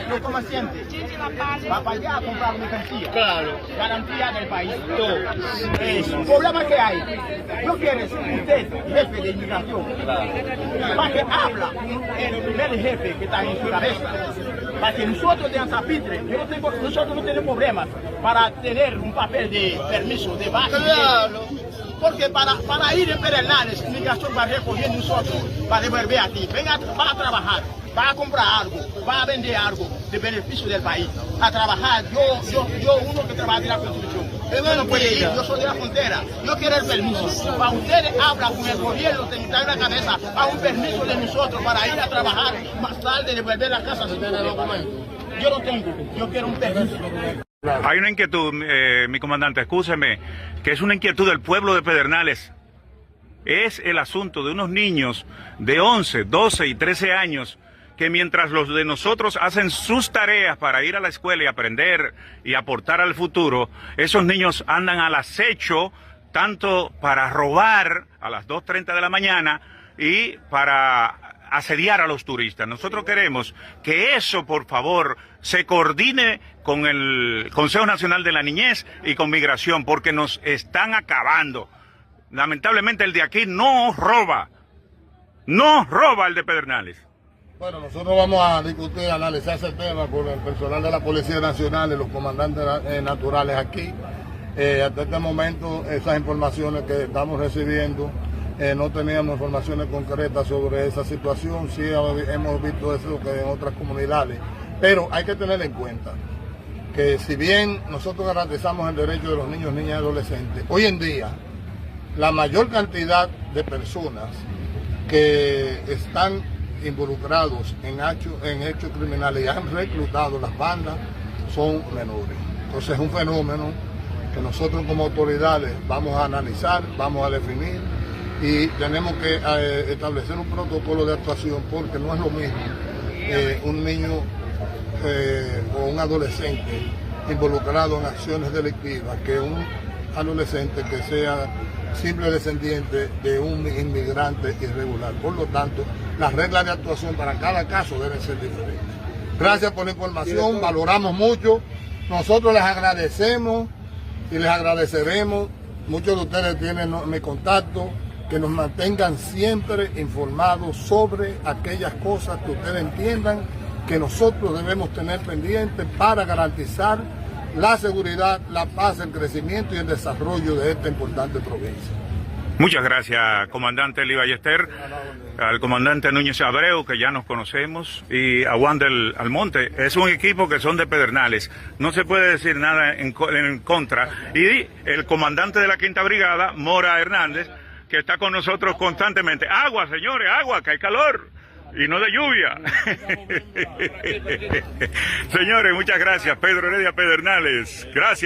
los comerciantes va para allá a comprar mercancía. Claro. Garantía del país. Es un problema que hay. No quiere usted, jefe de inmigración, para que habla el primer jefe que está en su cabeza, para que nosotros de Anzapitre, nosotros no tenemos problemas para tener un papel de permiso de base. Claro. Porque para ir en Pedernales, inmigración va a recoger nosotros, va a devolver aquí. Venga, va a trabajar, va a comprar algo, va a vender algo de beneficio del país. A trabajar, yo uno que trabaja en la construcción. Yo no puede ir, yo soy de la frontera, yo quiero el permiso. Para ustedes hablan con el gobierno, te en la cabeza, a un permiso de nosotros para ir a trabajar, más tarde devolver la casa sin tener documento. Yo lo tengo, yo quiero un permiso. Hay una inquietud, mi comandante, escúcheme, que es una inquietud del pueblo de Pedernales. Es el asunto de unos niños de 11, 12 y 13 años que mientras los de nosotros hacen sus tareas para ir a la escuela y aprender y aportar al futuro, esos niños andan al acecho tanto para robar a las 2:30 de la mañana y para asediar a los turistas. Nosotros queremos que eso, por favor, se coordine con el Consejo Nacional de la Niñez y con Migración, porque nos están acabando. Lamentablemente el de aquí no roba el de Pedernales. Bueno, nosotros vamos a discutir, analizar ese tema con el personal de la Policía Nacional y los comandantes naturales aquí. Hasta este momento, esas informaciones que estamos recibiendo, no teníamos informaciones concretas sobre esa situación. Sí hemos visto eso que en otras comunidades, pero hay que tener en cuenta que si bien nosotros garantizamos el derecho de los niños, niñas y adolescentes, hoy en día la mayor cantidad de personas que están involucrados en hechos criminales y han reclutado las bandas son menores. Entonces es un fenómeno que nosotros como autoridades vamos a analizar, vamos a definir y tenemos que establecer un protocolo de actuación, porque no es lo mismo un niño o un adolescente involucrado en acciones delictivas que un adolescente que sea simple descendiente de un inmigrante irregular. Por lo tanto, las reglas de actuación para cada caso deben ser diferentes. Gracias por la información, valoramos mucho. Nosotros les agradecemos y les agradeceremos. Muchos de ustedes tienen mi contacto, que nos mantengan siempre informados sobre aquellas cosas que ustedes entiendan que nosotros debemos tener pendientes para garantizar la seguridad, la paz, el crecimiento y el desarrollo de esta importante provincia. Muchas gracias, comandante Eli Ballester, al comandante Núñez Abreu, que ya nos conocemos, y a Wander Almonte. Es un equipo que son de Pedernales, no se puede decir nada en contra. Y el comandante de la Quinta Brigada, Mora Hernández, que está con nosotros constantemente. Agua, señores, agua, que hay calor. Y no de lluvia. Señores, muchas gracias. Pedro Heredia Pedernales. Gracias.